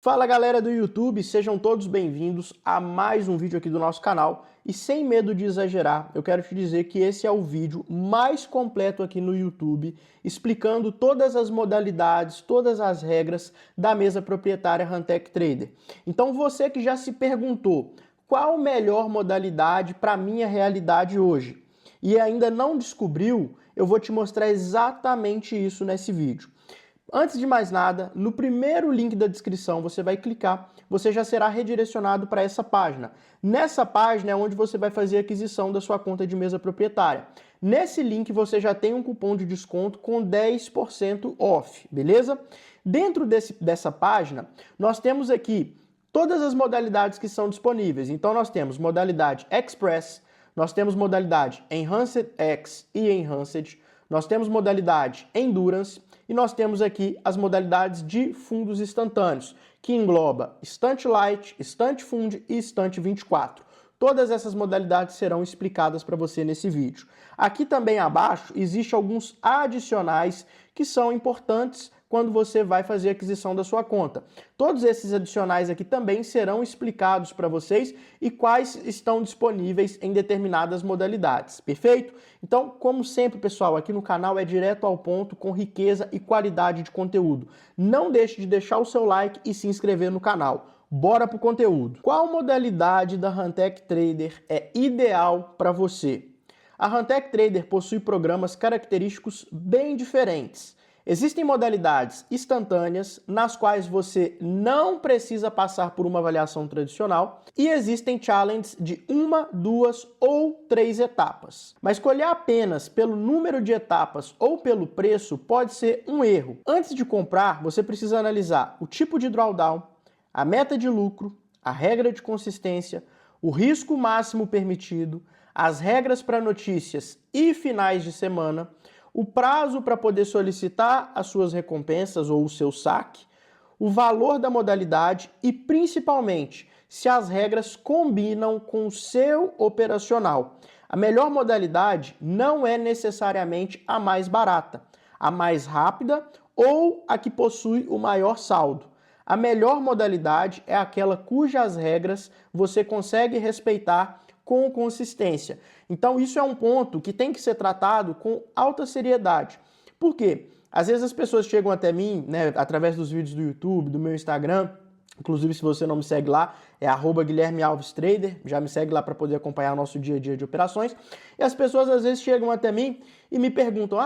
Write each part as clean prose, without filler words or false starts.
Fala galera do YouTube, sejam todos bem-vindos a mais um vídeo aqui do nosso canal. E sem medo de exagerar, eu quero te dizer que esse é o vídeo mais completo aqui no YouTube, explicando todas as modalidades, todas as regras da mesa proprietária Hanttech Trader. Então você que já se perguntou qual a melhor modalidade para a minha realidade hoje e ainda não descobriu, eu vou te mostrar exatamente isso nesse vídeo. Antes de mais nada, no primeiro link da descrição você vai clicar, você já será redirecionado para essa página. Nessa página é onde você vai fazer a aquisição da sua conta de mesa proprietária. Nesse link você já tem um cupom de desconto com 10% off, beleza? Dentro dessa página, nós temos aqui todas as modalidades que são disponíveis. Então nós temos modalidade Express, nós temos modalidade Enhanced X e Enhanced, nós temos modalidade Endurance, e nós temos aqui as modalidades de fundos instantâneos, que engloba Instant Light, Instant Fund e Instant 24. Todas essas modalidades serão explicadas para você nesse vídeo. Aqui também abaixo existem alguns adicionais que são importantes quando você vai fazer a aquisição da sua conta. Todos esses adicionais aqui também serão explicados para vocês e quais estão disponíveis em determinadas modalidades, perfeito? Então, como sempre, pessoal, aqui no canal é direto ao ponto, com riqueza e qualidade de conteúdo. Não deixe de deixar o seu like e se inscrever no canal. Bora pro conteúdo. Qual modalidade da Hanttech Trader é ideal para você? A Hanttech Trader possui programas característicos bem diferentes. Existem modalidades instantâneas, nas quais você não precisa passar por uma avaliação tradicional, e existem challenges de 1, 2 ou 3 etapas. Mas escolher apenas pelo número de etapas ou pelo preço pode ser um erro. Antes de comprar, você precisa analisar o tipo de drawdown, a meta de lucro, a regra de consistência, o risco máximo permitido, as regras para notícias e finais de semana, o prazo para poder solicitar as suas recompensas ou o seu saque, o valor da modalidade e, principalmente, se as regras combinam com o seu operacional. A melhor modalidade não é necessariamente a mais barata, a mais rápida ou a que possui o maior saldo. A melhor modalidade é aquela cujas regras você consegue respeitar com consistência. Então isso é um ponto que tem que ser tratado com alta seriedade. Por quê? Às vezes as pessoas chegam até mim, né, através dos vídeos do YouTube, do meu Instagram, inclusive se você não me segue lá, é @GuilhermeAlvesTrader, já me segue lá para poder acompanhar o nosso dia a dia de operações. E as pessoas às vezes chegam até mim e me perguntam,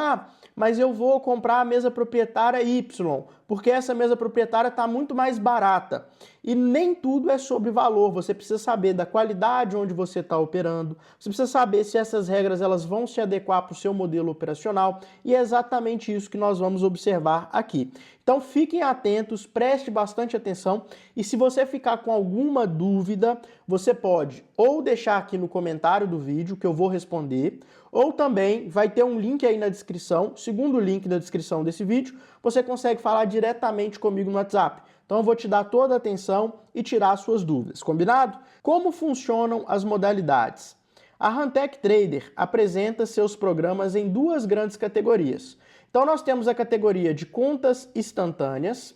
mas eu vou comprar a mesa proprietária Y, porque essa mesa proprietária está muito mais barata. E nem tudo é sobre valor, você precisa saber da qualidade onde você está operando, você precisa saber se essas regras elas vão se adequar para o seu modelo operacional, e é exatamente isso que nós vamos observar aqui. Então fiquem atentos, preste bastante atenção, e se você ficar com alguma dúvida, você pode ou deixar aqui no comentário do vídeo que eu vou responder, ou também vai ter um link aí na descrição, segundo link da descrição desse vídeo, você consegue falar diretamente comigo no WhatsApp. Então eu vou te dar toda a atenção e tirar as suas dúvidas, combinado? Como funcionam as modalidades? A Hanttech Trader apresenta seus programas em duas grandes categorias. Então nós temos a categoria de contas instantâneas.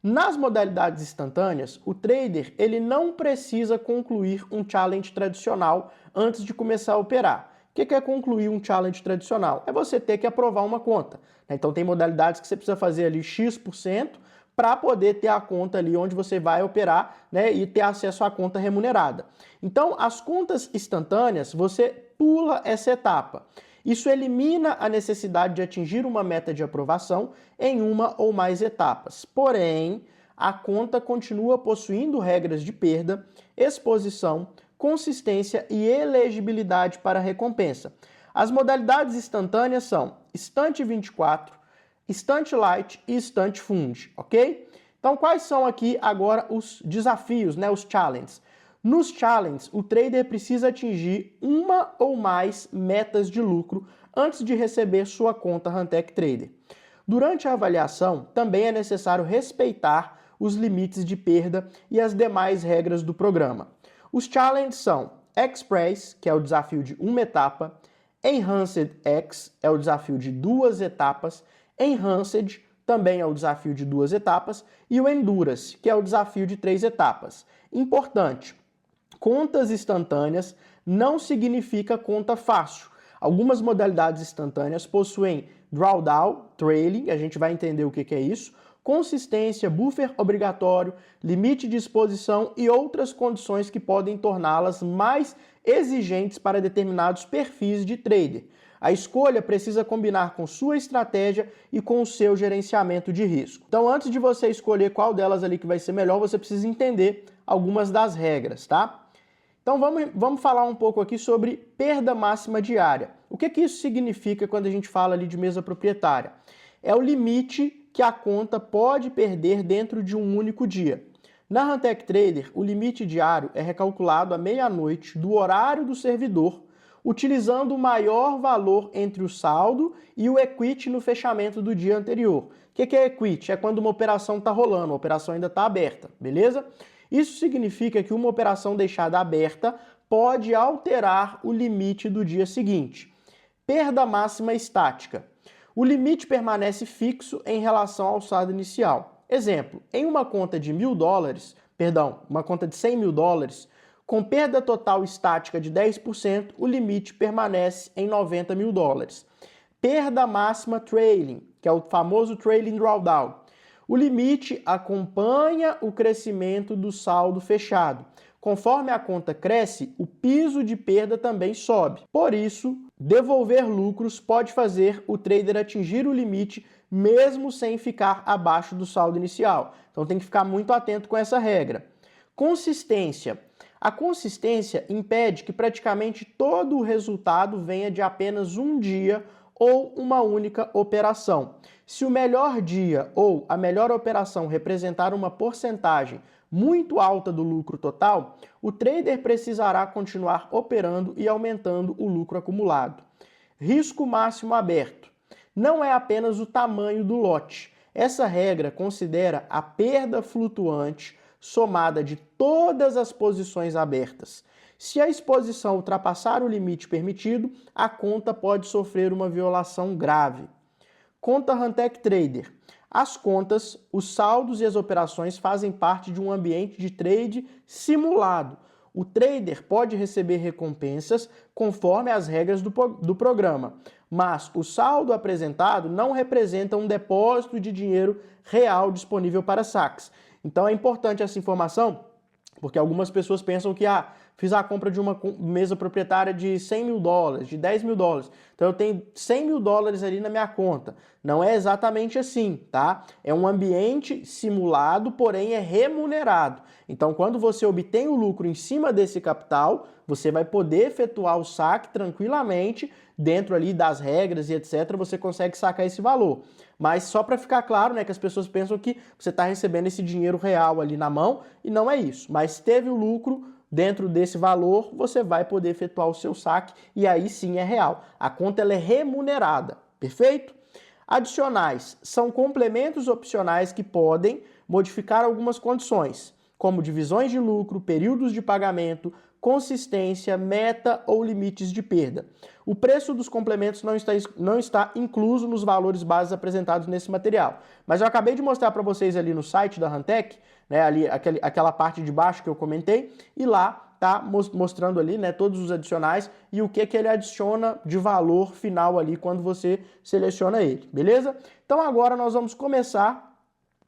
Nas modalidades instantâneas, o trader ele não precisa concluir um challenge tradicional antes de começar a operar. O que é concluir um challenge tradicional? É você ter que aprovar uma conta. Então tem modalidades que você precisa fazer ali X% para poder ter a conta ali onde você vai operar, né, e ter acesso à conta remunerada. Então as contas instantâneas, você pula essa etapa. Isso elimina a necessidade de atingir uma meta de aprovação em uma ou mais etapas. Porém, a conta continua possuindo regras de perda, exposição, consistência e elegibilidade para recompensa. As modalidades instantâneas são Instant 24, Instant Light e Instant Fund, ok? Então, quais são aqui agora os desafios, né, os challenges? Nos challenges, o trader precisa atingir uma ou mais metas de lucro antes de receber sua conta Hanttech Trader. Durante a avaliação, também é necessário respeitar os limites de perda e as demais regras do programa. Os challenges são Express, que é o desafio de uma etapa, Enhanced X, é o desafio de 2 etapas, Enhanced, também é o desafio de 2 etapas, e o Endurance, que é o desafio de 3 etapas. Importante, contas instantâneas não significa conta fácil. Algumas modalidades instantâneas possuem drawdown, trailing, a gente vai entender o que é isso, consistência, buffer obrigatório, limite de exposição e outras condições que podem torná-las mais exigentes para determinados perfis de trader. A escolha precisa combinar com sua estratégia e com o seu gerenciamento de risco. Então, antes de você escolher qual delas ali que vai ser melhor, você precisa entender algumas das regras, tá? Então, vamos falar um pouco aqui sobre perda máxima diária. O que isso significa quando a gente fala ali de mesa proprietária? É o limite que a conta pode perder dentro de um único dia. Na Huntec Trader, o limite diário é recalculado à meia-noite do horário do servidor, utilizando o maior valor entre o saldo e o equity no fechamento do dia anterior. O que é equity? É quando uma operação está rolando, a operação ainda está aberta, beleza? Isso significa que uma operação deixada aberta pode alterar o limite do dia seguinte. Perda máxima estática. O limite permanece fixo em relação ao saldo inicial. Exemplo, em uma conta de uma conta de 100 mil dólares, com perda total estática de 10%, o limite permanece em 90 mil dólares. Perda máxima trailing, que é o famoso trailing drawdown. O limite acompanha o crescimento do saldo fechado. Conforme a conta cresce, o piso de perda também sobe. Por isso, devolver lucros pode fazer o trader atingir o limite mesmo sem ficar abaixo do saldo inicial. Então tem que ficar muito atento com essa regra. Consistência. A consistência impede que praticamente todo o resultado venha de apenas um dia ou uma única operação. Se o melhor dia ou a melhor operação representar uma porcentagem muito alta do lucro total, o trader precisará continuar operando e aumentando o lucro acumulado. Risco máximo aberto. Não é apenas o tamanho do lote. Essa regra considera a perda flutuante somada de todas as posições abertas. Se a exposição ultrapassar o limite permitido, a conta pode sofrer uma violação grave. Conta Huntec Trader. As contas, os saldos e as operações fazem parte de um ambiente de trade simulado. O trader pode receber recompensas conforme as regras do programa, mas o saldo apresentado não representa um depósito de dinheiro real disponível para saques. Então é importante essa informação, porque algumas pessoas pensam que fiz a compra de uma mesa proprietária de 100 mil dólares, de 10 mil dólares, então eu tenho 100 mil dólares ali na minha conta. Não é exatamente assim, tá? É um ambiente simulado, porém é remunerado. Então, quando você obtém o lucro em cima desse capital, você vai poder efetuar o saque tranquilamente, dentro ali das regras e etc, você consegue sacar esse valor. Mas só para ficar claro, né, que as pessoas pensam que você está recebendo esse dinheiro real ali na mão, e não é isso. Mas teve o lucro dentro desse valor, você vai poder efetuar o seu saque, e aí sim é real. A conta ela é remunerada, perfeito? Adicionais são complementos opcionais que podem modificar algumas condições, como divisões de lucro, períodos de pagamento, consistência, meta ou limites de perda. O preço dos complementos não está incluso nos valores bases apresentados nesse material. Mas eu acabei de mostrar para vocês ali no site da Huntec, né, ali, aquela parte de baixo que eu comentei, e lá está mostrando ali, né, todos os adicionais e o que ele adiciona de valor final ali quando você seleciona ele, beleza? Então agora nós vamos começar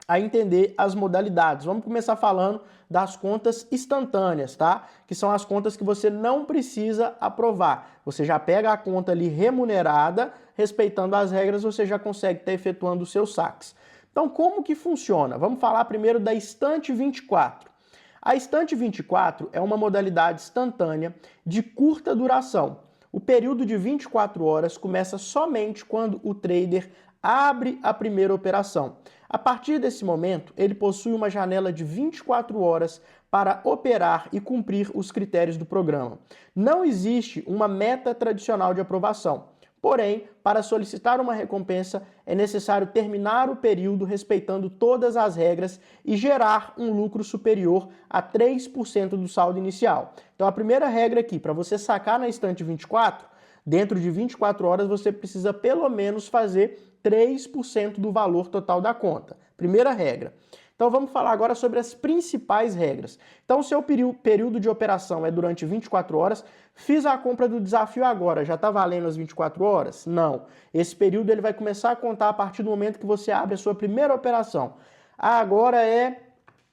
a entender as modalidades. Vamos começar falando das contas instantâneas, tá? Que são as contas que você não precisa aprovar. Você já pega a conta ali remunerada, respeitando as regras, você já consegue estar efetuando os seus saques. Então, como que funciona? Vamos falar primeiro da Instante 24. A Instante 24 é uma modalidade instantânea de curta duração. O período de 24 horas começa somente quando o trader abre a primeira operação. A partir desse momento, ele possui uma janela de 24 horas para operar e cumprir os critérios do programa. Não existe uma meta tradicional de aprovação. Porém, para solicitar uma recompensa, é necessário terminar o período respeitando todas as regras e gerar um lucro superior a 3% do saldo inicial. Então, a primeira regra aqui, para você sacar na Instante 24, dentro de 24 horas você precisa pelo menos fazer 3% do valor total da conta. Primeira regra. Então vamos falar agora sobre as principais regras. Então, se o período de operação é durante 24 horas, fiz a compra do desafio agora, já está valendo as 24 horas? Não. Esse período ele vai começar a contar a partir do momento que você abre a sua primeira operação. Agora é,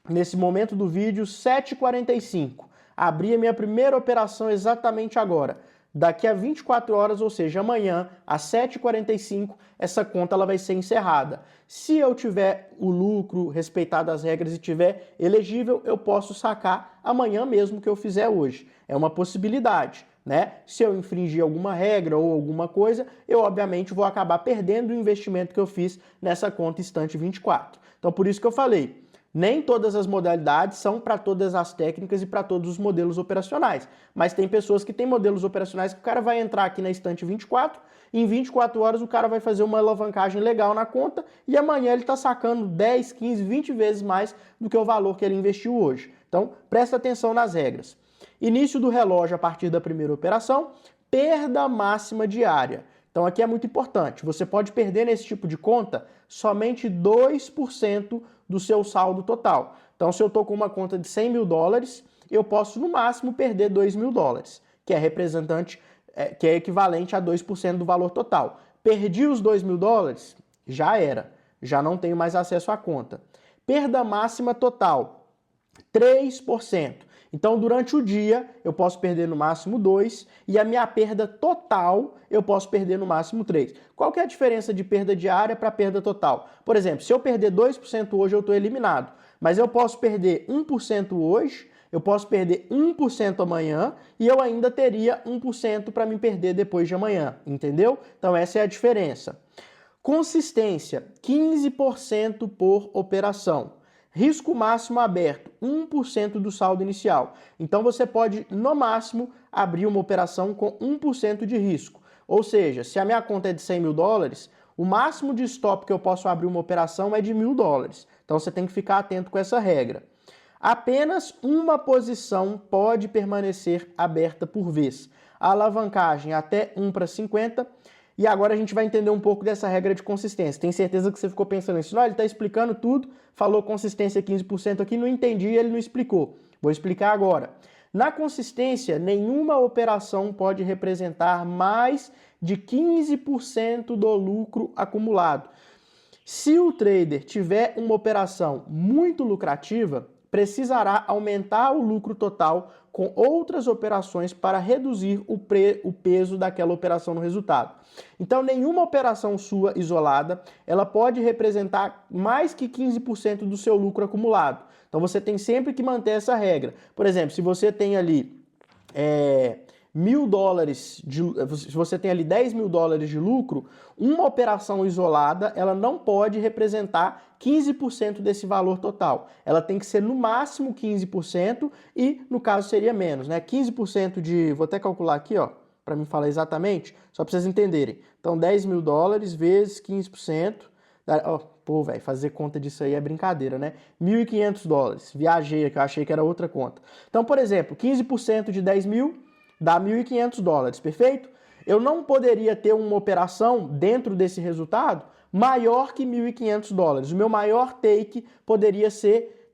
nesse momento do vídeo, 7h45. Abri a minha primeira operação exatamente agora. Daqui a 24 horas, ou seja, amanhã, às 7h45, essa conta ela vai ser encerrada. Se eu tiver o lucro, respeitado as regras e tiver elegível, eu posso sacar amanhã mesmo que eu fizer hoje. É uma possibilidade, né? Se eu infringir alguma regra ou alguma coisa, eu obviamente vou acabar perdendo o investimento que eu fiz nessa conta Instante 24. Então, por isso que eu falei, nem todas as modalidades são para todas as técnicas e para todos os modelos operacionais. Mas tem pessoas que têm modelos operacionais que o cara vai entrar aqui na Instante 24, e em 24 horas o cara vai fazer uma alavancagem legal na conta e amanhã ele está sacando 10, 15, 20 vezes mais do que o valor que ele investiu hoje. Então, presta atenção nas regras. Início do relógio a partir da primeira operação, perda máxima diária. Então aqui é muito importante, você pode perder nesse tipo de conta somente 2% do seu saldo total. Então se eu estou com uma conta de 100 mil dólares, eu posso no máximo perder 2 mil dólares, que é equivalente a 2% do valor total. Perdi os 2 mil dólares, já era, já não tenho mais acesso à conta. Perda máxima total, 3%. Então, durante o dia, eu posso perder no máximo 2 e a minha perda total eu posso perder no máximo 3. Qual que é a diferença de perda diária para perda total? Por exemplo, se eu perder 2% hoje, eu estou eliminado. Mas eu posso perder 1% hoje, eu posso perder 1% amanhã e eu ainda teria 1% para me perder depois de amanhã, entendeu? Então, essa é a diferença. Consistência, 15% por operação. Risco máximo aberto, 1% do saldo inicial. Então você pode, no máximo, abrir uma operação com 1% de risco. Ou seja, se a minha conta é de 100 mil dólares, o máximo de stop que eu posso abrir uma operação é de 1.000 dólares. Então você tem que ficar atento com essa regra. Apenas uma posição pode permanecer aberta por vez. A alavancagem até 1/50. E agora a gente vai entender um pouco dessa regra de consistência. Tenho certeza que você ficou pensando nisso. Não, ele está explicando tudo, falou consistência 15% aqui, não entendi e ele não explicou. Vou explicar agora. Na consistência, nenhuma operação pode representar mais de 15% do lucro acumulado. Se o trader tiver uma operação muito lucrativa, precisará aumentar o lucro total com outras operações para reduzir o peso daquela operação no resultado. Então, nenhuma operação sua isolada, ela pode representar mais que 15% do seu lucro acumulado. Então, você tem sempre que manter essa regra. Por exemplo, se você tem ali 1.000 dólares, se você tem ali 10 mil dólares de lucro, uma operação isolada, ela não pode representar 15% desse valor total. Ela tem que ser no máximo 15% e, no caso, seria menos, né? 15% de, vou até calcular aqui, ó, para me falar exatamente, só para vocês entenderem. Então, 10 mil dólares vezes 15%, pô, velho, fazer conta disso aí é brincadeira, né? 1.500 dólares. Viajei aqui, eu achei que era outra conta. Então, por exemplo, 15% de 10 mil dá 1.500 dólares, perfeito? Eu não poderia ter uma operação dentro desse resultado maior que 1.500 dólares. O meu maior take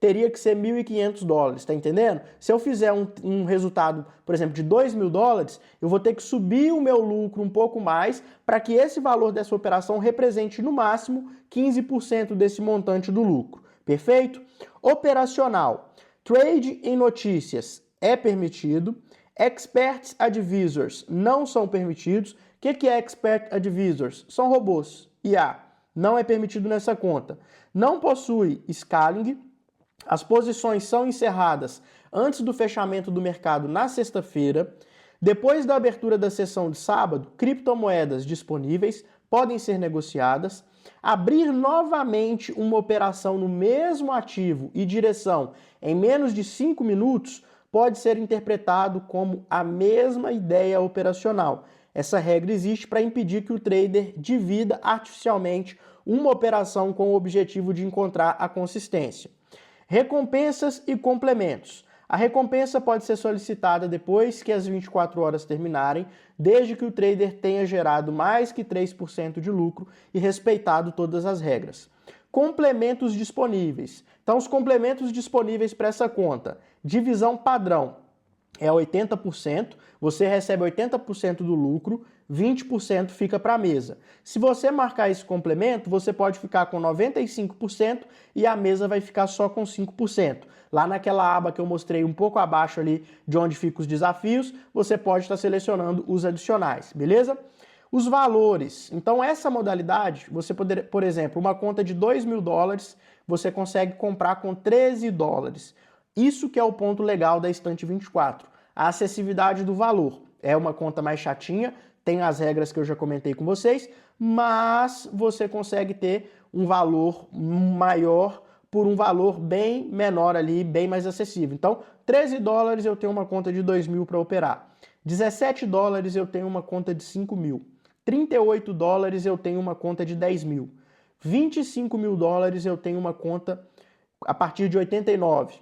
teria que ser 1.500 dólares, tá entendendo? Se eu fizer um resultado, por exemplo, de 2 mil dólares, eu vou ter que subir o meu lucro um pouco mais para que esse valor dessa operação represente no máximo 15% desse montante do lucro, perfeito? Operacional. Trade em notícias é permitido. Expert Advisors não são permitidos. O que é Expert Advisors? São robôs, IA. Não é permitido nessa conta. Não possui scaling. As posições são encerradas antes do fechamento do mercado na sexta-feira. Depois da abertura da sessão de sábado, criptomoedas disponíveis podem ser negociadas. Abrir novamente uma operação no mesmo ativo e direção em menos de 5 minutos pode ser interpretado como a mesma ideia operacional. Essa regra existe para impedir que o trader divida artificialmente uma operação com o objetivo de encontrar a consistência. Recompensas e complementos. A recompensa pode ser solicitada depois que as 24 horas terminarem, desde que o trader tenha gerado mais que 3% de lucro e respeitado todas as regras. Complementos disponíveis. Então, os complementos disponíveis para essa conta: divisão padrão é 80%, você recebe 80% do lucro, 20% fica para a mesa. Se você marcar esse complemento, você pode ficar com 95% e a mesa vai ficar só com 5%. Lá naquela aba que eu mostrei um pouco abaixo ali de onde ficam os desafios, você pode estar selecionando os adicionais, beleza? Os valores. Então, essa modalidade, você poderia, por exemplo, uma conta de $2.000, você consegue comprar com $13. Isso que é o ponto legal da Estante 24. A acessibilidade do valor. É uma conta mais chatinha, tem as regras que eu já comentei com vocês, mas você consegue ter um valor maior por um valor bem menor ali, bem mais acessível. Então, $13 eu tenho uma conta de 2.000 para operar. $17 eu tenho uma conta de 5.000. $38 eu tenho uma conta de 10.000. $25.000 eu tenho uma conta a partir de 89.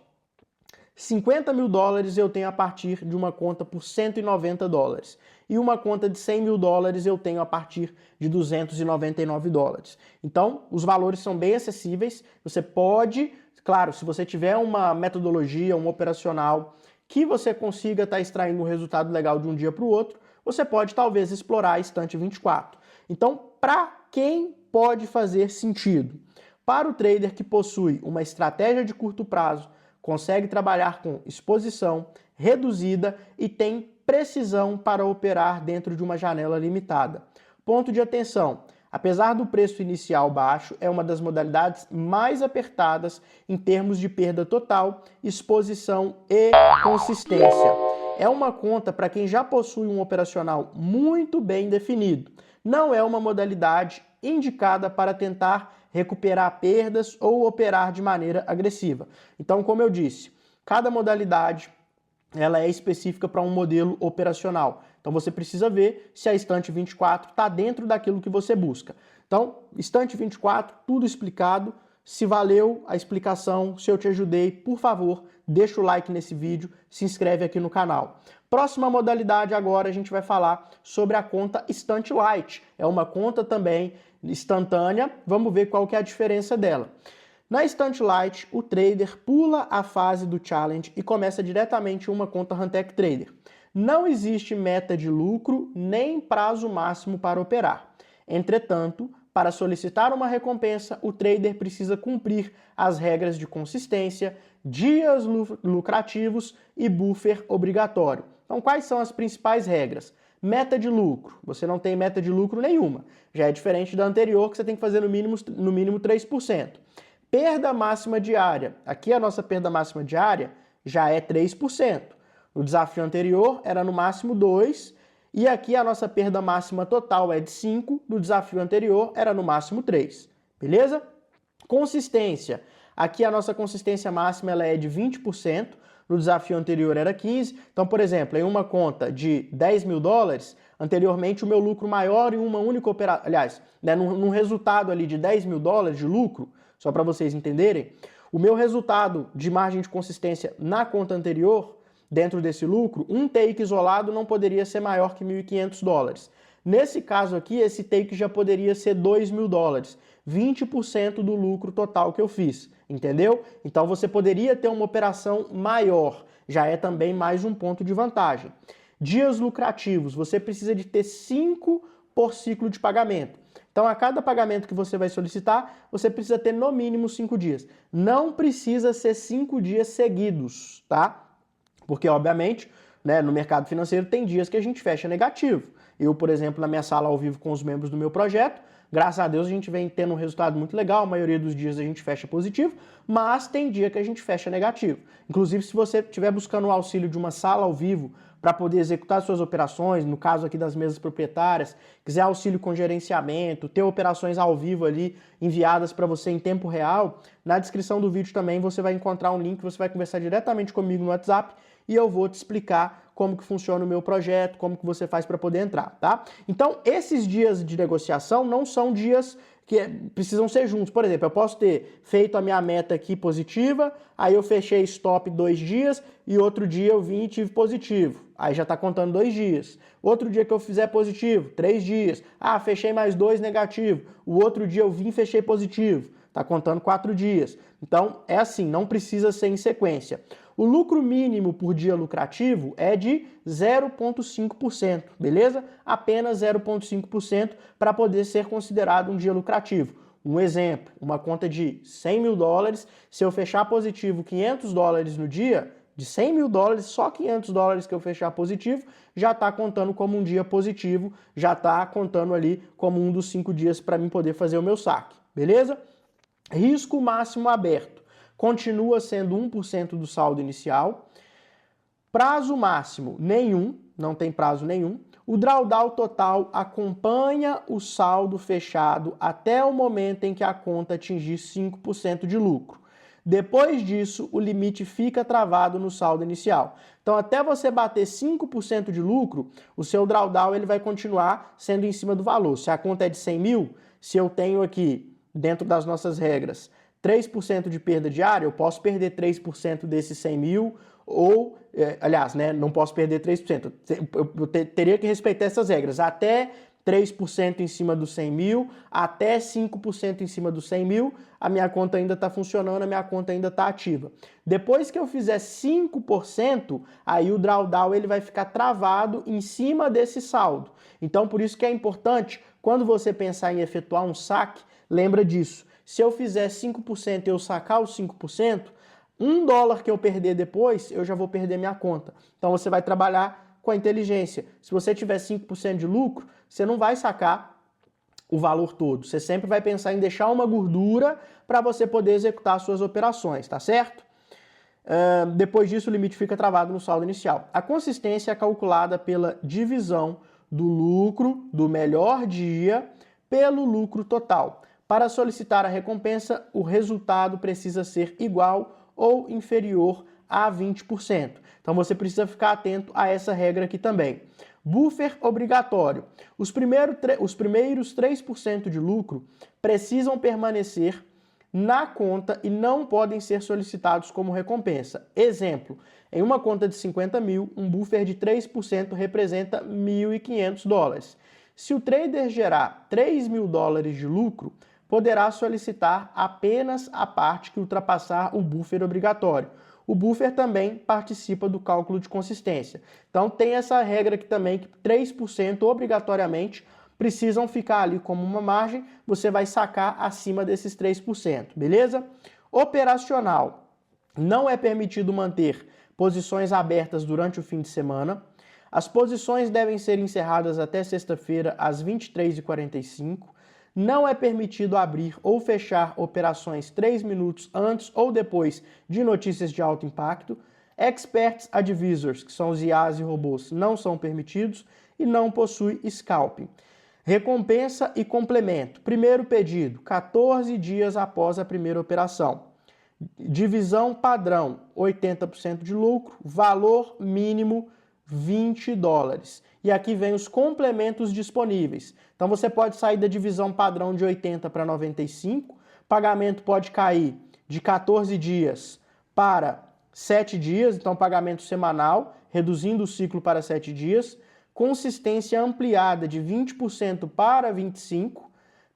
$50.000 eu tenho a partir de uma conta por $190. E uma conta de $100.000 eu tenho a partir de $299. Então, os valores são bem acessíveis. Você pode, claro, se você tiver uma metodologia, um operacional que você consiga estar extraindo um resultado legal de um dia para o outro, você pode talvez explorar a Estante 24. Então, para quem pode fazer sentido? Para o trader que possui uma estratégia de curto prazo, consegue trabalhar com exposição reduzida e tem precisão para operar dentro de uma janela limitada. Ponto de atenção: apesar do preço inicial baixo, é uma das modalidades mais apertadas em termos de perda total, exposição e consistência. É uma conta para quem já possui um operacional muito bem definido. Não é uma modalidade indicada para tentar recuperar perdas ou operar de maneira agressiva. Então, como eu disse, cada modalidade ela é específica para um modelo operacional. Então você precisa ver se a Estante 24 está dentro daquilo que você busca. Então, Estante 24, tudo explicado. Se valeu a explicação, se eu te ajudei, por favor, deixa o like nesse vídeo, se inscreve aqui no canal. Próxima modalidade agora a gente vai falar sobre a conta Estante Lite. É uma conta também instantânea, vamos ver qual que é a diferença dela. Na Estante Lite, o trader pula a fase do challenge e começa diretamente uma conta Huntech Trader. Não existe meta de lucro nem prazo máximo para operar. Entretanto, para solicitar uma recompensa, o trader precisa cumprir as regras de consistência, dias lucrativos e buffer obrigatório. Então, quais são as principais regras? Meta de lucro. Você não tem meta de lucro nenhuma. Já é diferente da anterior, que você tem que fazer no mínimo 3%. Perda máxima diária. Aqui a nossa perda máxima diária já é 3%. No desafio anterior era no máximo 2%. E aqui a nossa perda máxima total é de 5%. No desafio anterior era no máximo 3%. Beleza? Consistência. Aqui a nossa consistência máxima ela é de 20%. No desafio anterior era 15%. Então, por exemplo, em uma conta de $10.000, anteriormente o meu lucro maior em uma única operação, aliás, né, num resultado ali de $10.000 de lucro, só para vocês entenderem, o meu resultado de margem de consistência na conta anterior, dentro desse lucro, um take isolado não poderia ser maior que $1.500. Nesse caso aqui, esse take já poderia ser $2.000, 20% do lucro total que eu fiz, entendeu? Então você poderia ter uma operação maior, já é também mais um ponto de vantagem. Dias lucrativos, você precisa de ter 5 por ciclo de pagamento. Então, a cada pagamento que você vai solicitar, você precisa ter no mínimo 5 dias. Não precisa ser 5 dias seguidos, tá? Porque, obviamente, né, no mercado financeiro tem dias que a gente fecha negativo. Eu, por exemplo, na minha sala ao vivo com os membros do meu projeto, graças a Deus a gente vem tendo um resultado muito legal, a maioria dos dias a gente fecha positivo, mas tem dia que a gente fecha negativo. Inclusive, se você estiver buscando o auxílio de uma sala ao vivo para poder executar suas operações, no caso aqui das mesas proprietárias, quiser auxílio com gerenciamento, ter operações ao vivo ali enviadas para você em tempo real, na descrição do vídeo também você vai encontrar um link, você vai conversar diretamente comigo no WhatsApp e eu vou te explicar como que funciona o meu projeto, como que você faz para poder entrar, tá? Então, esses dias de negociação não são dias precisam ser juntos. Por exemplo, eu posso ter feito a minha meta aqui positiva, aí eu fechei stop 2 dias e outro dia eu vim e tive positivo. Aí já está contando 2 dias. Outro dia que eu fizer positivo, 3 dias. Ah, fechei mais 2 negativo. O outro dia eu vim e fechei positivo. Está contando 4 dias. Então, é assim, não precisa ser em sequência. O lucro mínimo por dia lucrativo é de 0,5%, beleza? Apenas 0,5% para poder ser considerado um dia lucrativo. Um exemplo, uma conta de 100 mil dólares, se eu fechar positivo 500 dólares no dia, de 100 mil dólares, só 500 dólares que eu fechar positivo, já está contando como um dia positivo, já está contando ali como um dos 5 dias para mim poder fazer o meu saque, beleza? Risco máximo aberto. Continua sendo 1% do saldo inicial. Prazo máximo, nenhum, não tem prazo nenhum. O drawdown total acompanha o saldo fechado até o momento em que a conta atingir 5% de lucro. Depois disso, o limite fica travado no saldo inicial. Então, até você bater 5% de lucro, o seu drawdown ele vai continuar sendo em cima do valor. Se a conta é de 100 mil, se eu tenho aqui, dentro das nossas regras, 3% de perda diária, eu posso perder 3% desses 100 mil, ou, aliás, né, não posso perder 3%, eu teria que respeitar essas regras, até 3% em cima dos 100 mil, até 5% em cima dos 100 mil, a minha conta ainda está funcionando, a minha conta ainda está ativa. Depois que eu fizer 5%, aí o drawdown ele vai ficar travado em cima desse saldo. Então, por isso que é importante, quando você pensar em efetuar um saque, lembra disso. Se eu fizer 5% e eu sacar os 5%, $1 que eu perder depois, eu já vou perder minha conta. Então você vai trabalhar com a inteligência. Se você tiver 5% de lucro, você não vai sacar o valor todo. Você sempre vai pensar em deixar uma gordura para você poder executar suas operações, tá certo? Depois disso, o limite fica travado no saldo inicial. A consistência é calculada pela divisão do lucro do melhor dia pelo lucro total. Para solicitar a recompensa, o resultado precisa ser igual ou inferior a 20%. Então você precisa ficar atento a essa regra aqui também. Buffer obrigatório. Os primeiros 3% de lucro precisam permanecer na conta e não podem ser solicitados como recompensa. Exemplo, em uma conta de 50 mil, um buffer de 3% representa 1.500 dólares. Se o trader gerar 3 mil dólares de lucro, poderá solicitar apenas a parte que ultrapassar o buffer obrigatório. O buffer também participa do cálculo de consistência. Então tem essa regra aqui também que 3% obrigatoriamente precisam ficar ali como uma margem, você vai sacar acima desses 3%, beleza? Operacional. Não é permitido manter posições abertas durante o fim de semana. As posições devem ser encerradas até sexta-feira às 23h45. Não é permitido abrir ou fechar operações 3 minutos antes ou depois de notícias de alto impacto. Experts Advisors, que são os IAs e robôs, não são permitidos e não possui scalping. Recompensa e complemento. Primeiro pedido, 14 dias após a primeira operação. Divisão padrão, 80% de lucro. Valor mínimo, 20 dólares. E aqui vem os complementos disponíveis. Então você pode sair da divisão padrão de 80 para 95, pagamento pode cair de 14 dias para 7 dias, então pagamento semanal, reduzindo o ciclo para 7 dias, consistência ampliada de 20% para 25%,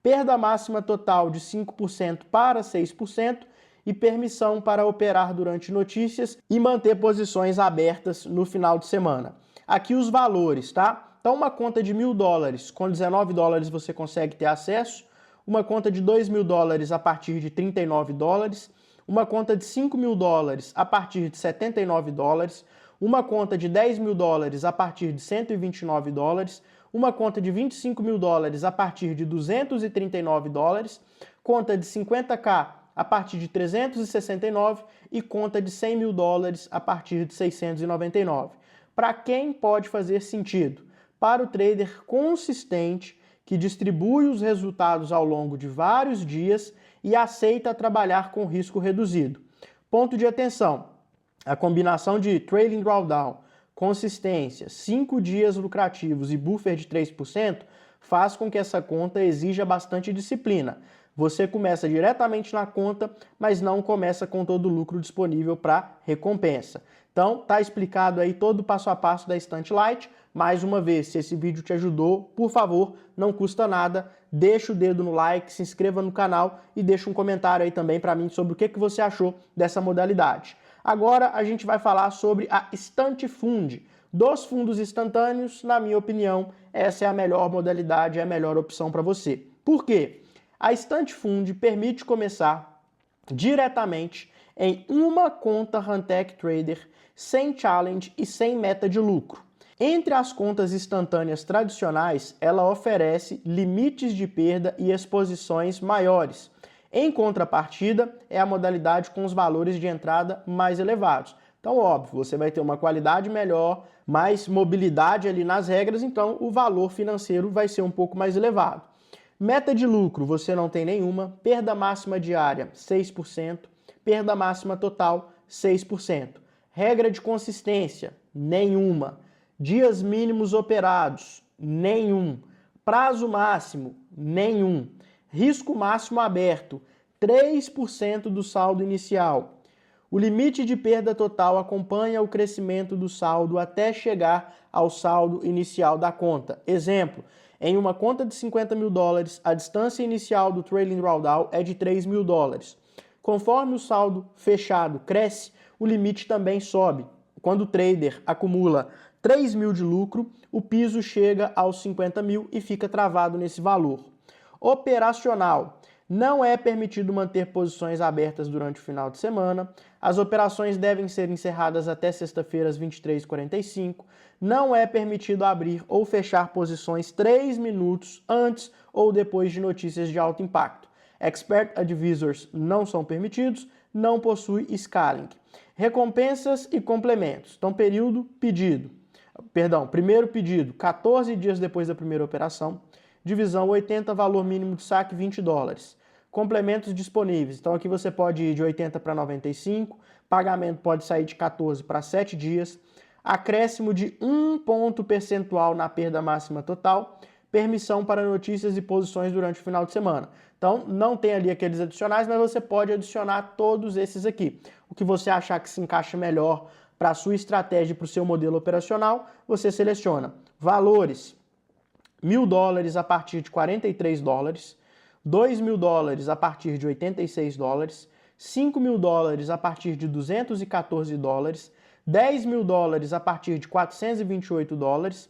perda máxima total de 5% para 6%, e permissão para operar durante notícias e manter posições abertas no final de semana. Aqui os valores, tá? Então uma conta de 1.000 dólares, com 19 dólares você consegue ter acesso, uma conta de 2.000 dólares a partir de 39 dólares, uma conta de 5.000 dólares a partir de 79 dólares, uma conta de 10.000 dólares a partir de 129 dólares, uma conta de 25.000 dólares a partir de 239 dólares, conta de 50k a partir de 369 e conta de 100.000 dólares a partir de 699. Para quem pode fazer sentido? Para o trader consistente que distribui os resultados ao longo de vários dias e aceita trabalhar com risco reduzido. Ponto de atenção: a combinação de trailing drawdown, consistência, 5 dias lucrativos e buffer de 3% faz com que essa conta exija bastante disciplina. Você começa diretamente na conta, mas não começa com todo o lucro disponível para recompensa. Então, tá explicado aí todo o passo a passo da Instant Light. Mais uma vez, se esse vídeo te ajudou, por favor, não custa nada, deixa o dedo no like, se inscreva no canal e deixa um comentário aí também para mim sobre o que você achou dessa modalidade. Agora a gente vai falar sobre a Instant Fund. Dos fundos instantâneos, na minha opinião, essa é a melhor modalidade, é a melhor opção para você. Por quê? A Instant Fund permite começar diretamente em uma conta Huntec Trader, sem challenge e sem meta de lucro. Entre as contas instantâneas tradicionais, ela oferece limites de perda e exposições maiores. Em contrapartida, é a modalidade com os valores de entrada mais elevados. Então, óbvio, você vai ter uma qualidade melhor, mais mobilidade ali nas regras, então o valor financeiro vai ser um pouco mais elevado. Meta de lucro, você não tem nenhuma. Perda máxima diária, 6%. Perda máxima total, 6%. Regra de consistência, nenhuma. Dias mínimos operados, nenhum. Prazo máximo, nenhum. Risco máximo aberto, 3% do saldo inicial. O limite de perda total acompanha o crescimento do saldo até chegar ao saldo inicial da conta. Exemplo, em uma conta de 50 mil dólares, a distância inicial do trailing drawdown é de 3 mil dólares. Conforme o saldo fechado cresce, o limite também sobe. Quando o trader acumula 3 mil de lucro, o piso chega aos 50 mil e fica travado nesse valor. Operacional. Não é permitido manter posições abertas durante o final de semana. As operações devem ser encerradas até sexta-feira às 23h45. Não é permitido abrir ou fechar posições 3 minutos antes ou depois de notícias de alto impacto. Expert Advisors não são permitidos, não possui scaling. Recompensas e complementos. Então, primeiro pedido, 14 dias depois da primeira operação. Divisão 80, valor mínimo de saque 20 dólares. Complementos disponíveis. Então, aqui você pode ir de 80 para 95. Pagamento pode sair de 14 para 7 dias. Acréscimo de 1 ponto percentual na perda máxima total. Permissão para notícias e posições durante o final de semana. Então, não tem ali aqueles adicionais, mas você pode adicionar todos esses aqui. O que você achar que se encaixa melhor para a sua estratégia e para o seu modelo operacional, você seleciona. Valores, 1.000 dólares a partir de 43 dólares, 2.000 dólares a partir de 86 dólares, 5.000 dólares a partir de 214 dólares, 10.000 dólares a partir de 428 dólares,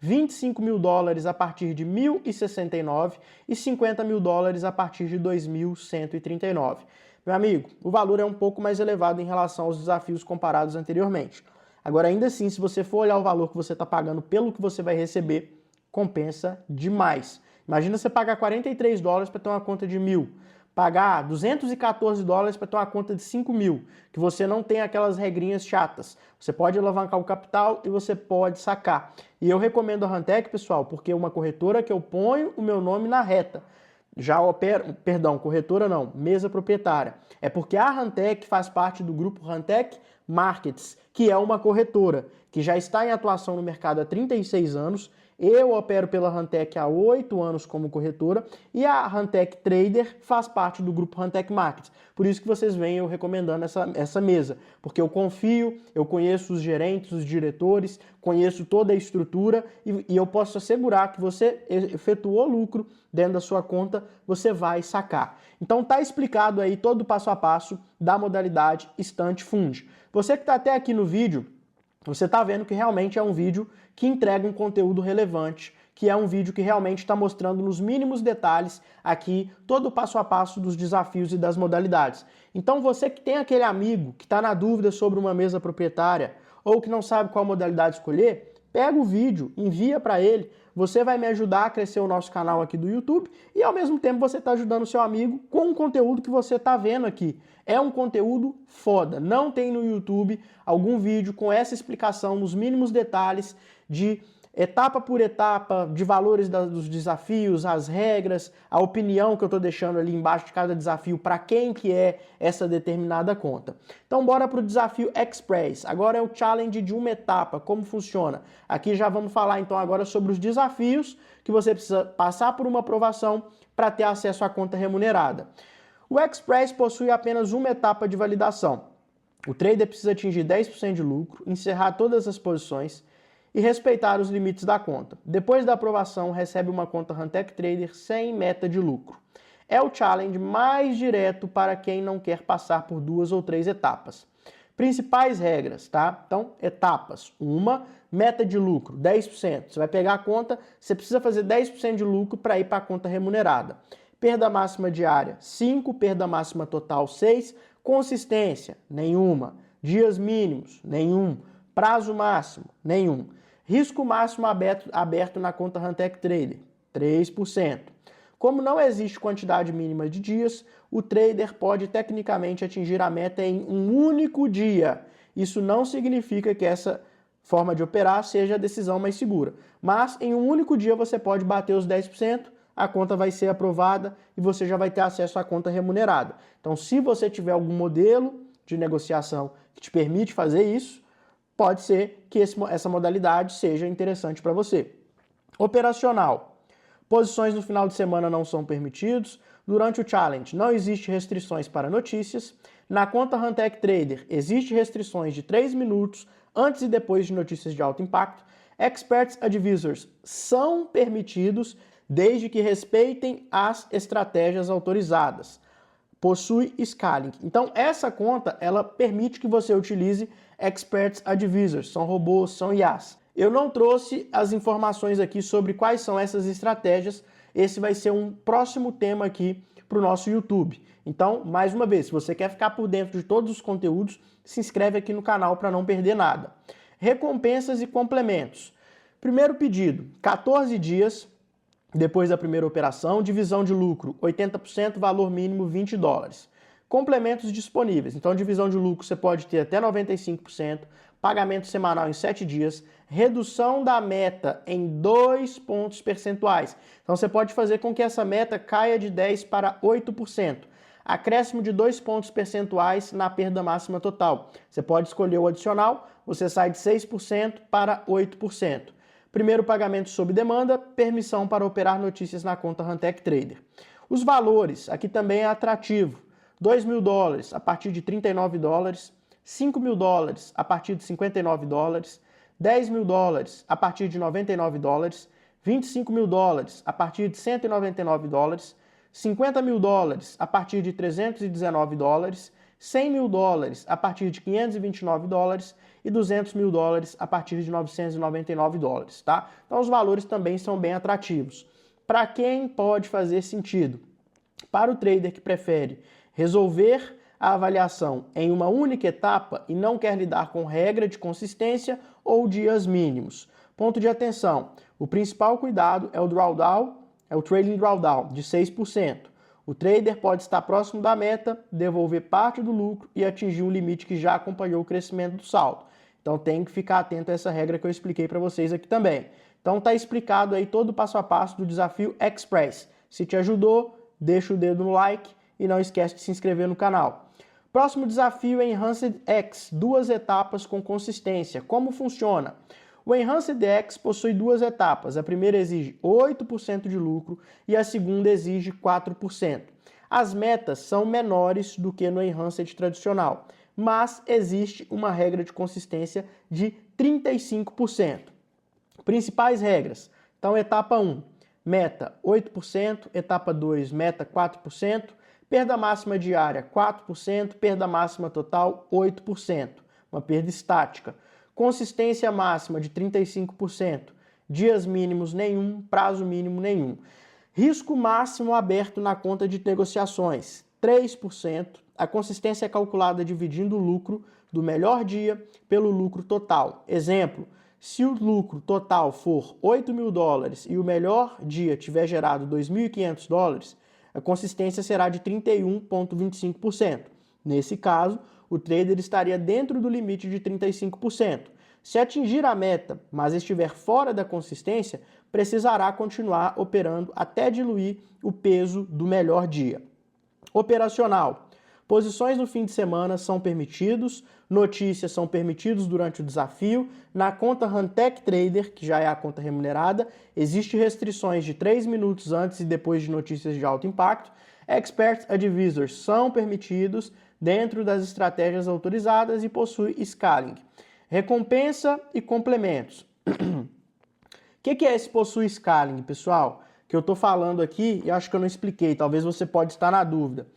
25.000 dólares a partir de 1.069 e 50.000 dólares a partir de 2.139. Meu amigo, o valor é um pouco mais elevado em relação aos desafios comparados anteriormente. Agora, ainda assim, se você for olhar o valor que você está pagando pelo que você vai receber, compensa demais. Imagina você pagar 43 dólares para ter uma conta de 1.000, pagar 214 dólares para ter uma conta de 5.000, que você não tem aquelas regrinhas chatas. Você pode alavancar o capital e você pode sacar. E eu recomendo a Huntec, pessoal, porque é uma corretora que eu ponho o meu nome na reta. Já opera, corretora não, mesa proprietária. É porque a Huntec faz parte do grupo Huntec Markets, que é uma corretora que já está em atuação no mercado há 36 anos. Eu opero pela Huntec há 8 anos como corretora e a Huntec Trader faz parte do grupo Huntec Markets. Por isso que vocês veem eu recomendando essa mesa, porque eu confio, eu conheço os gerentes, os diretores, conheço toda a estrutura e eu posso assegurar que você efetuou lucro dentro da sua conta, você vai sacar. Então tá explicado aí todo o passo a passo da modalidade Instant Fund. Você que está até aqui no vídeo, você está vendo que realmente é um vídeo que entrega um conteúdo relevante, que é um vídeo que realmente está mostrando nos mínimos detalhes aqui todo o passo a passo dos desafios e das modalidades. Então você que tem aquele amigo que está na dúvida sobre uma mesa proprietária ou que não sabe qual modalidade escolher, pega o vídeo, envia para ele, você vai me ajudar a crescer o nosso canal aqui do YouTube e ao mesmo tempo você está ajudando o seu amigo com o conteúdo que você está vendo aqui. É um conteúdo foda, não tem no YouTube algum vídeo com essa explicação nos mínimos detalhes de etapa por etapa, de valores dos desafios, as regras, a opinião que eu estou deixando ali embaixo de cada desafio, para quem que é essa determinada conta. Então bora para o desafio Express. Agora é o challenge de uma etapa, como funciona. Aqui já vamos falar então agora sobre os desafios que você precisa passar por uma aprovação para ter acesso à conta remunerada. O Express possui apenas uma etapa de validação. O trader precisa atingir 10% de lucro, encerrar todas as posições e respeitar os limites da conta. Depois da aprovação, recebe uma conta Huntech Trader sem meta de lucro. É o challenge mais direto para quem não quer passar por 2 ou 3 etapas. Principais regras, tá? Então, etapas. Uma, meta de lucro, 10%. Você vai pegar a conta, você precisa fazer 10% de lucro para ir para a conta remunerada. Perda máxima diária, 5. Perda máxima total, 6. Consistência, nenhuma. Dias mínimos, nenhum. Prazo máximo, nenhum. Risco máximo aberto na conta Huntech Trader, 3%. Como não existe quantidade mínima de dias, o trader pode tecnicamente atingir a meta em um único dia. Isso não significa que essa forma de operar seja a decisão mais segura. Mas em um único dia você pode bater os 10%, a conta vai ser aprovada e você já vai ter acesso à conta remunerada. Então, se você tiver algum modelo de negociação que te permite fazer isso, pode ser que essa modalidade seja interessante para você. Operacional. Posições no final de semana não são permitidos. Durante o challenge não existe restrições para notícias. Na conta Huntech Trader existe restrições de 3 minutos antes e depois de notícias de alto impacto. Experts Advisors são permitidos desde que respeitem as estratégias autorizadas. Possui scaling. Então, essa conta, ela permite que você utilize Experts Advisors, são robôs, são IAs. Eu não trouxe as informações aqui sobre quais são essas estratégias, esse vai ser um próximo tema aqui para o nosso YouTube. Então, mais uma vez, se você quer ficar por dentro de todos os conteúdos, se inscreve aqui no canal para não perder nada. Recompensas e complementos. Primeiro pedido, 14 dias depois da primeira operação, divisão de lucro 80%, valor mínimo $20. Complementos disponíveis. Então, divisão de lucro você pode ter até 95%, pagamento semanal em 7 dias, redução da meta em 2 pontos percentuais. Então, você pode fazer com que essa meta caia de 10% para 8%. Acréscimo de 2 pontos percentuais na perda máxima total. Você pode escolher o adicional, você sai de 6% para 8%. Primeiro pagamento sob demanda, permissão para operar notícias na conta Huntech Trader. Os valores, aqui também é atrativo. $2.000 a partir de $39, $5.000 a partir de $59, $10.000 a partir de $99, $25.000 a partir de $199, $50.000 a partir de $319, $100.000 a partir de $529 e $200.000 a partir de $999, tá? Então os valores também são bem atrativos. Para quem pode fazer sentido? Para o trader que prefere resolver a avaliação em uma única etapa e não quer lidar com regra de consistência ou dias mínimos. Ponto de atenção, o principal cuidado é o drawdown, é o trailing drawdown de 6%. O trader pode estar próximo da meta, devolver parte do lucro e atingir um limite que já acompanhou o crescimento do saldo. Então tem que ficar atento a essa regra que eu expliquei para vocês aqui também. Então tá explicado aí todo o passo a passo do desafio Express. Se te ajudou, deixa o dedo no like e não esquece de se inscrever no canal. Próximo desafio é Enhanced X, 2 etapas com consistência. Como funciona? O Enhanced X possui 2 etapas. A primeira exige 8% de lucro e a segunda exige 4%. As metas são menores do que no Enhanced tradicional, mas existe uma regra de consistência de 35%. Principais regras. Então, etapa 1, meta 8%, etapa 2, meta 4%, perda máxima diária 4%, perda máxima total 8%, uma perda estática. Consistência máxima de 35%, dias mínimos nenhum, prazo mínimo nenhum. Risco máximo aberto na conta de negociações, 3%. A consistência é calculada dividindo o lucro do melhor dia pelo lucro total. Exemplo, se o lucro total for $8.000 e o melhor dia tiver gerado $2.500, a consistência será de 31,25%. Nesse caso, o trader estaria dentro do limite de 35%. Se atingir a meta, mas estiver fora da consistência, precisará continuar operando até diluir o peso do melhor dia. Operacional. Posições no fim de semana são permitidos, notícias são permitidos durante o desafio. Na conta Huntech Trader, que já é a conta remunerada, existem restrições de 3 minutos antes e depois de notícias de alto impacto. Experts Advisors são permitidos dentro das estratégias autorizadas e possui scaling. Recompensa e complementos. O que é esse possui scaling, pessoal? Que eu estou falando aqui e acho que eu não expliquei, talvez você pode estar na dúvida.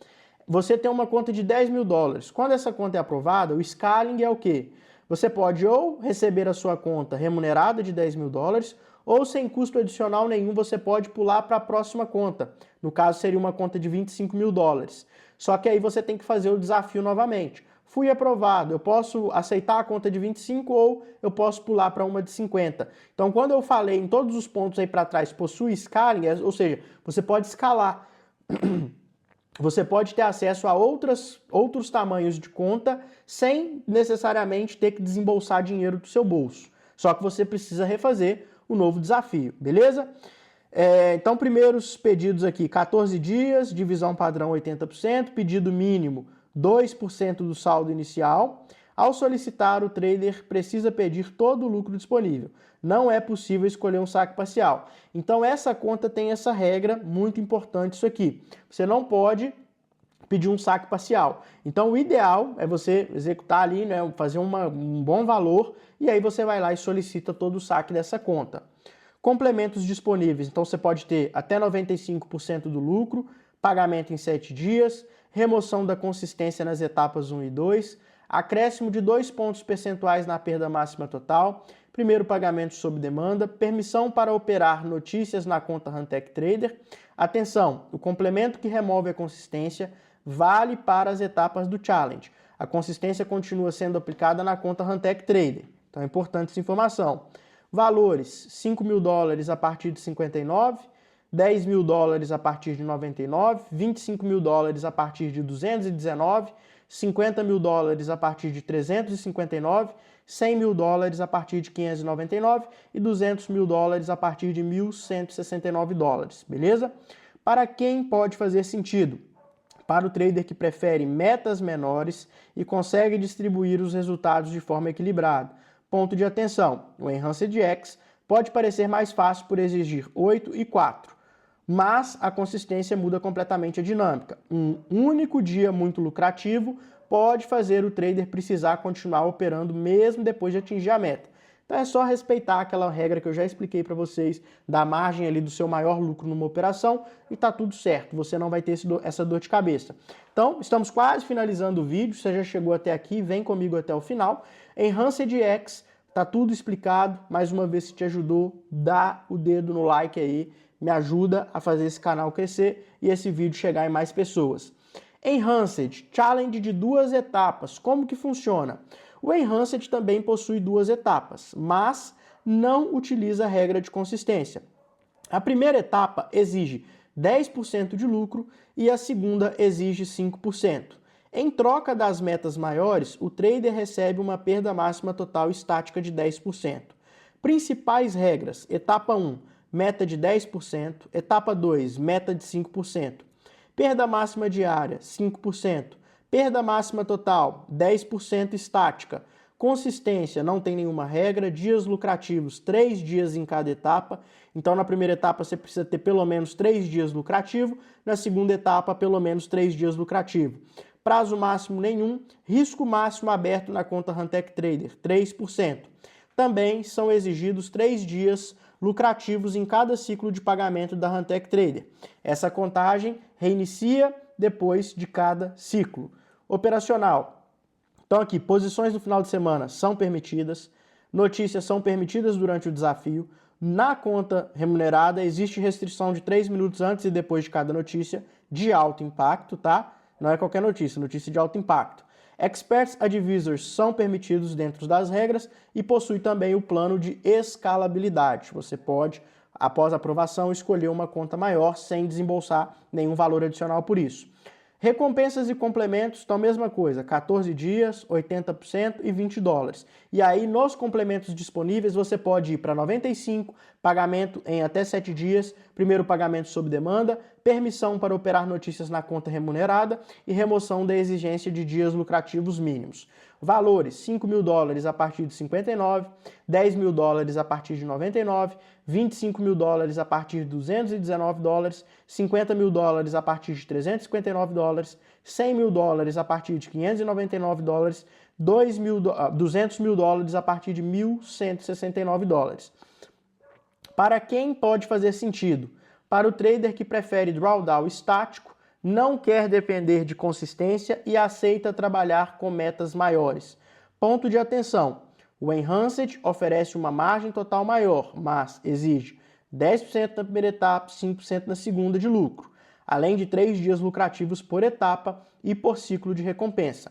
Você tem uma conta de $10.000. Quando essa conta é aprovada, o scaling é o quê? Você pode ou receber a sua conta remunerada de $10.000, ou sem custo adicional nenhum, você pode pular para a próxima conta. No caso, seria uma conta de $25.000. Só que aí você tem que fazer o desafio novamente. Fui aprovado, eu posso aceitar a conta de 25 ou eu posso pular para uma de 50. Então, quando eu falei em todos os pontos aí para trás, possui scaling, ou seja, você pode escalar. Você pode ter acesso a outros tamanhos de conta sem necessariamente ter que desembolsar dinheiro do seu bolso. Só que você precisa refazer o novo desafio, beleza? Então, primeiros pedidos aqui, 14 dias, divisão padrão 80%, pedido mínimo 2% do saldo inicial. Ao solicitar, o trader precisa pedir todo o lucro disponível. Não é possível escolher um saque parcial. Então, essa conta tem essa regra, muito importante isso aqui. Você não pode pedir um saque parcial. Então, o ideal é você executar ali, né, fazer um bom valor, e aí você vai lá e solicita todo o saque dessa conta. Complementos disponíveis. Então, você pode ter até 95% do lucro, pagamento em 7 dias, remoção da consistência nas etapas 1 e 2, acréscimo de 2 pontos percentuais na perda máxima total, primeiro pagamento sob demanda, permissão para operar notícias na conta Huntech Trader. Atenção, o complemento que remove a consistência vale para as etapas do Challenge. A consistência continua sendo aplicada na conta Huntech Trader. Então é importante essa informação. Valores, $5.000 a partir de 59, $10.000 a partir de 99, $25.000 a partir de 219, $50.000 a partir de 359, $100.000 a partir de 599 e $200.000 a partir de $1.169, beleza? Para quem pode fazer sentido? Para o trader que prefere metas menores e consegue distribuir os resultados de forma equilibrada. Ponto de atenção, o Enhanced X pode parecer mais fácil por exigir 8 e 4, mas a consistência muda completamente a dinâmica. Um único dia muito lucrativo pode fazer o trader precisar continuar operando mesmo depois de atingir a meta. Então é só respeitar aquela regra que eu já expliquei para vocês, da margem ali do seu maior lucro numa operação e tá tudo certo, você não vai ter essa dor de cabeça. Então, estamos quase finalizando o vídeo, você já chegou até aqui, vem comigo até o final. Enhanced X, tá tudo explicado, mais uma vez se te ajudou, dá o dedo no like aí, me ajuda a fazer esse canal crescer e esse vídeo chegar em mais pessoas. Enhanced, challenge de 2 etapas, como que funciona? O Enhanced também possui 2 etapas, mas não utiliza a regra de consistência. A primeira etapa exige 10% de lucro e a segunda exige 5%. Em troca das metas maiores, o trader recebe uma perda máxima total estática de 10%. Principais regras: etapa 1, meta de 10%, etapa 2, meta de 5%. Perda máxima diária, 5%. Perda máxima total, 10% estática. Consistência, não tem nenhuma regra. Dias lucrativos, 3 dias em cada etapa. Então, na primeira etapa, você precisa ter pelo menos 3 dias lucrativo. Na segunda etapa, pelo menos 3 dias lucrativo. Prazo máximo nenhum. Risco máximo aberto na conta Huntech Trader, 3%. Também são exigidos 3 dias lucrativos em cada ciclo de pagamento da Huntech Trader. Essa contagem reinicia depois de cada ciclo. Operacional. Então aqui, posições no final de semana são permitidas, notícias são permitidas durante o desafio. Na conta remunerada existe restrição de 3 minutos antes e depois de cada notícia de alto impacto, tá? Não é qualquer notícia, notícia de alto impacto. Experts Advisors são permitidos dentro das regras e possui também o plano de escalabilidade. Você pode, após a aprovação, escolher uma conta maior sem desembolsar nenhum valor adicional por isso. Recompensas e complementos estão a mesma coisa, 14 dias, 80% e $20. E aí, nos complementos disponíveis, você pode ir para 95, pagamento em até 7 dias, primeiro pagamento sob demanda, permissão para operar notícias na conta remunerada e remoção da exigência de dias lucrativos mínimos. Valores, $5.000 a partir de 59, $10.000 a partir de 99, $25.000 a partir de $219, $50.000 a partir de $359, $100.000 a partir de $599, $200.000 a partir de $1.169. Para quem pode fazer sentido? Para o trader que prefere drawdown estático, não quer depender de consistência e aceita trabalhar com metas maiores. Ponto de atenção: o Enhanced oferece uma margem total maior, mas exige 10% na primeira etapa, 5% na segunda de lucro, além de 3 dias lucrativos por etapa e por ciclo de recompensa.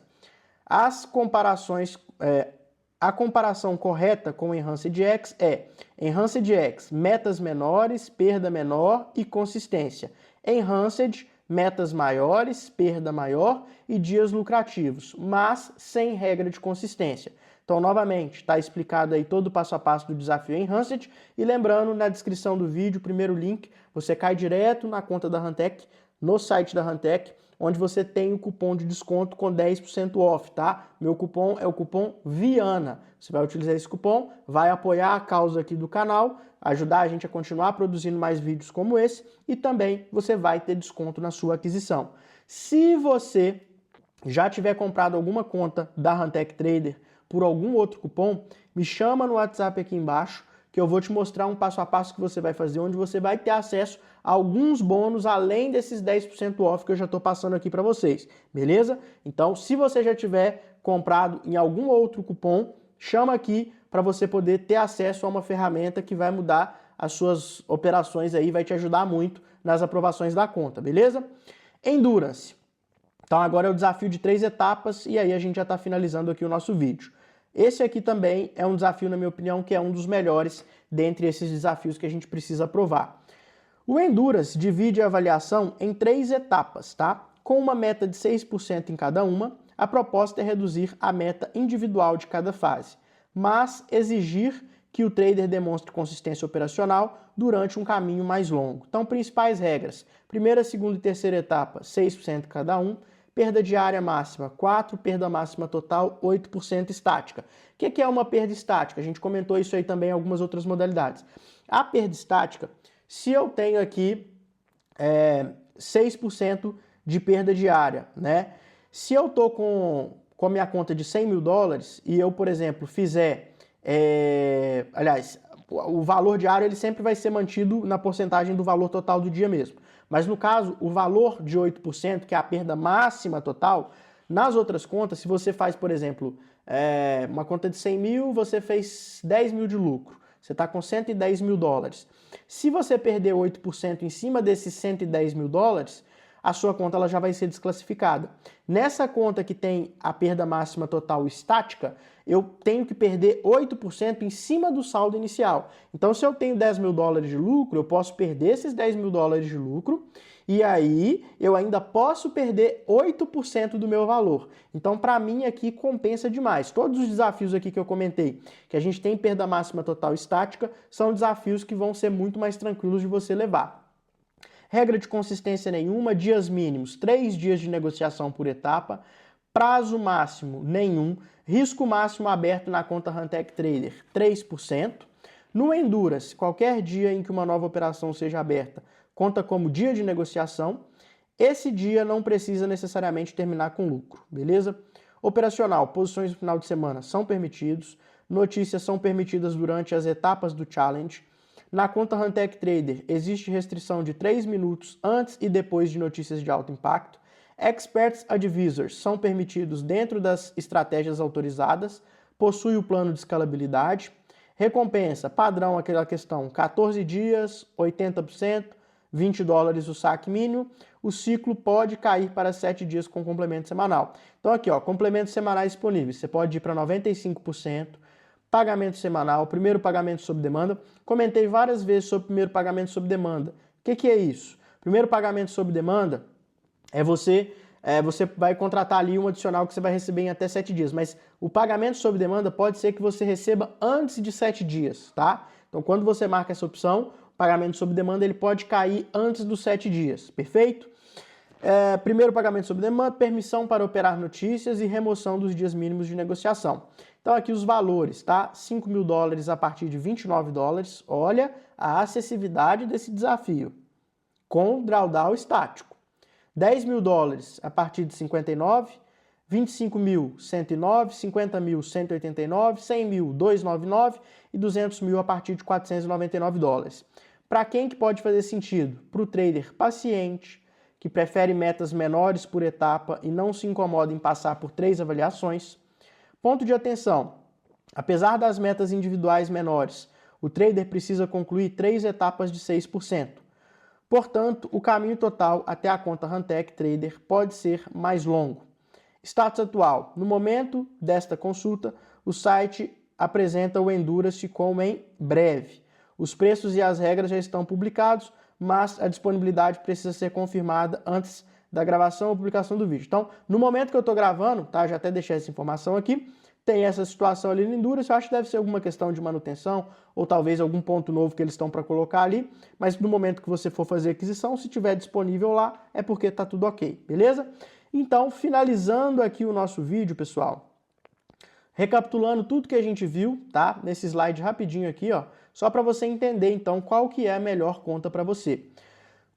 A comparação correta com o Enhanced X é Enhanced X, metas menores, perda menor e consistência. Enhanced, metas maiores, perda maior e dias lucrativos, mas sem regra de consistência. Então, novamente, está explicado aí todo o passo a passo do desafio Enhanced. E lembrando, na descrição do vídeo, o primeiro link, você cai direto na conta da Huntech, no site da Huntech, onde você tem o cupom de desconto com 10% off, tá? Meu cupom é o cupom VIANA. Você vai utilizar esse cupom, vai apoiar a causa aqui do canal, ajudar a gente a continuar produzindo mais vídeos como esse e também você vai ter desconto na sua aquisição. Se você já tiver comprado alguma conta da Huntech Trader por algum outro cupom, me chama no WhatsApp aqui embaixo que eu vou te mostrar um passo a passo que você vai fazer, onde você vai ter acesso a alguns bônus além desses 10% off que eu já estou passando aqui para vocês, beleza? Então, se você já tiver comprado em algum outro cupom, chama aqui para você poder ter acesso a uma ferramenta que vai mudar as suas operações aí, vai te ajudar muito nas aprovações da conta, beleza? Endurance. Então agora é o desafio de 3 etapas e aí a gente já está finalizando aqui o nosso vídeo. Esse aqui também é um desafio, na minha opinião, que é um dos melhores dentre esses desafios que a gente precisa aprovar. O Endurance divide a avaliação em 3 etapas, tá? Com uma meta de 6% em cada uma, a proposta é reduzir a meta individual de cada fase, mas exigir que o trader demonstre consistência operacional durante um caminho mais longo. Então, principais regras: primeira, segunda e terceira etapa, 6% cada um, perda diária máxima 4, perda máxima total 8% estática. O que é uma perda estática? A gente comentou isso aí também em algumas outras modalidades. A perda estática, se eu tenho aqui 6% de perda diária, né? Se eu estou com a minha conta de $100.000 e eu, por exemplo, fizer... aliás, o valor diário ele sempre vai ser mantido na porcentagem do valor total do dia mesmo. Mas no caso, o valor de 8%, que é a perda máxima total, nas outras contas, se você faz, por exemplo, uma conta de 100 mil, você fez 10 mil de lucro. Você está com $110.000. Se você perder 8% em cima desses $110.000, a sua conta ela já vai ser desclassificada. Nessa conta que tem a perda máxima total estática, eu tenho que perder 8% em cima do saldo inicial. Então, se eu tenho $10.000 de lucro, eu posso perder esses $10.000 de lucro e aí eu ainda posso perder 8% do meu valor. Então, para mim aqui compensa demais. Todos os desafios aqui que eu comentei, que a gente tem perda máxima total estática, são desafios que vão ser muito mais tranquilos de você levar. Regra de consistência nenhuma, dias mínimos, 3 dias de negociação por etapa, prazo máximo nenhum, risco máximo aberto na conta Huntech Trader 3%. No Endurance, qualquer dia em que uma nova operação seja aberta conta como dia de negociação. Esse dia não precisa necessariamente terminar com lucro, beleza? Operacional, posições no final de semana são permitidos, notícias são permitidas durante as etapas do challenge. Na conta Huntech Trader existe restrição de 3 minutos antes e depois de notícias de alto impacto. Experts Advisors são permitidos dentro das estratégias autorizadas, possui o plano de escalabilidade. Recompensa, padrão aquela questão, 14 dias, 80%, $20 o saque mínimo. O ciclo pode cair para 7 dias com complemento semanal. Então aqui, ó, complementos semanais disponíveis. Você pode ir para 95%. Pagamento semanal, primeiro pagamento sob demanda. Comentei várias vezes sobre o primeiro pagamento sob demanda. O que é isso? Primeiro pagamento sob demanda é você você vai contratar ali um adicional que você vai receber em até 7 dias, mas o pagamento sob demanda pode ser que você receba antes de 7 dias, tá? Então, quando você marca essa opção, o pagamento sob demanda ele pode cair antes dos 7 dias, perfeito? Primeiro pagamento sob demanda, permissão para operar notícias e remoção dos dias mínimos de negociação. Então, aqui os valores, tá? $5.000 a partir de $29, olha a acessibilidade desse desafio, com drawdown estático. $10.000 a partir de 59, 25.000, 109, 50.000, 189, 100.000, 299 e 200.000 a partir de $499. Para quem que pode fazer sentido? Para o trader paciente, que prefere metas menores por etapa e não se incomoda em passar por 3 avaliações. Ponto de atenção, apesar das metas individuais menores, o trader precisa concluir 3 etapas de 6%. Portanto, o caminho total até a conta Huntech Trader pode ser mais longo. Status atual. No momento desta consulta, o site apresenta o Endurance como em breve. Os preços e as regras já estão publicados, mas a disponibilidade precisa ser confirmada antes da gravação ou publicação do vídeo. Então, no momento que eu estou gravando, tá? Já até deixei essa informação aqui, tem essa situação ali no Endurance, eu acho que deve ser alguma questão de manutenção, ou talvez algum ponto novo que eles estão para colocar ali, mas no momento que você for fazer a aquisição, se tiver disponível lá, é porque está tudo ok, beleza? Então, finalizando aqui o nosso vídeo, pessoal, recapitulando tudo que a gente viu, tá? Nesse slide rapidinho aqui, ó, só para você entender, então, qual que é a melhor conta para você.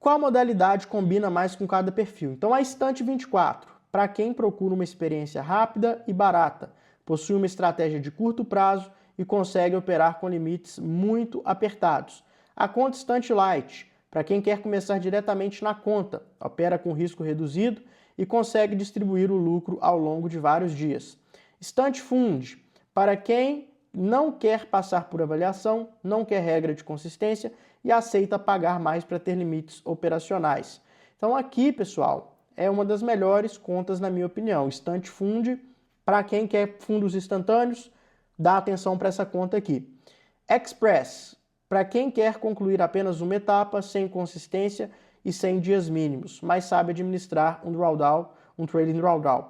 Qual modalidade combina mais com cada perfil? Então, a Instante 24, para quem procura uma experiência rápida e barata, possui uma estratégia de curto prazo e consegue operar com limites muito apertados. A conta Instante Light, para quem quer começar diretamente na conta, opera com risco reduzido e consegue distribuir o lucro ao longo de vários dias. Instante Fund, para quem não quer passar por avaliação, não quer regra de consistência e aceita pagar mais para ter limites operacionais. Então aqui, pessoal, é uma das melhores contas na minha opinião. Instante Fund, para quem quer fundos instantâneos, dá atenção para essa conta aqui. Express, para quem quer concluir apenas uma etapa, sem consistência e sem dias mínimos, mas sabe administrar um drawdown, um trading drawdown.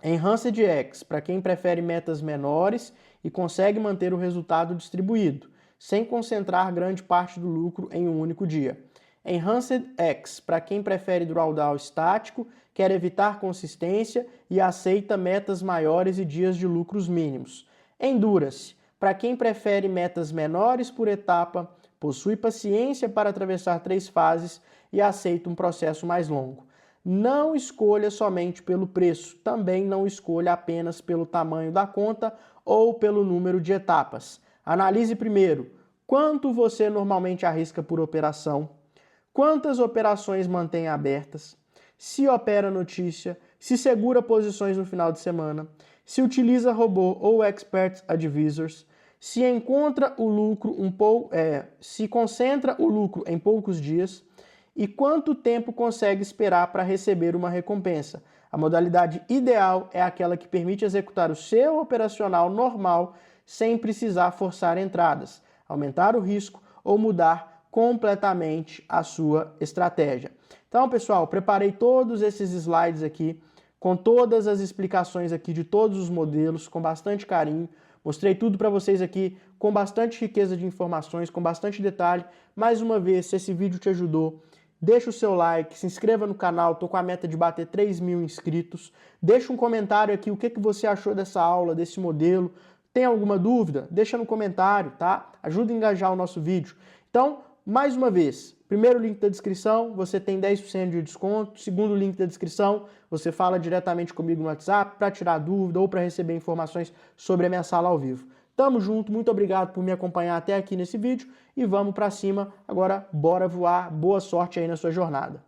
Enhanced X, para quem prefere metas menores e consegue manter o resultado distribuído, sem concentrar grande parte do lucro em um único dia. Enhanced X, para quem prefere drawdown estático, quer evitar consistência e aceita metas maiores e dias de lucros mínimos. Endurance, para quem prefere metas menores por etapa, possui paciência para atravessar 3 fases e aceita um processo mais longo. Não escolha somente pelo preço, também não escolha apenas pelo tamanho da conta ou pelo número de etapas. Analise primeiro quanto você normalmente arrisca por operação, quantas operações mantém abertas, se opera notícia, se segura posições no final de semana, se utiliza robô ou expert advisors, se encontra o lucro se concentra o lucro em poucos dias e quanto tempo consegue esperar para receber uma recompensa. A modalidade ideal é aquela que permite executar o seu operacional normal sem precisar forçar entradas, aumentar o risco ou mudar completamente a sua estratégia. Então, pessoal, preparei todos esses slides aqui, com todas as explicações aqui de todos os modelos, com bastante carinho. Mostrei tudo para vocês aqui, com bastante riqueza de informações, com bastante detalhe. Mais uma vez, se esse vídeo te ajudou, deixa o seu like, se inscreva no canal, estou com a meta de bater 3.000 inscritos. Deixa um comentário aqui, o que você achou dessa aula, desse modelo. Tem alguma dúvida? Deixa no comentário, tá? Ajuda a engajar o nosso vídeo. Então, mais uma vez, primeiro link da descrição, você tem 10% de desconto. Segundo link da descrição, você fala diretamente comigo no WhatsApp para tirar dúvida ou para receber informações sobre a minha sala ao vivo. Tamo junto, muito obrigado por me acompanhar até aqui nesse vídeo e vamos para cima. Agora, bora voar. Boa sorte aí na sua jornada.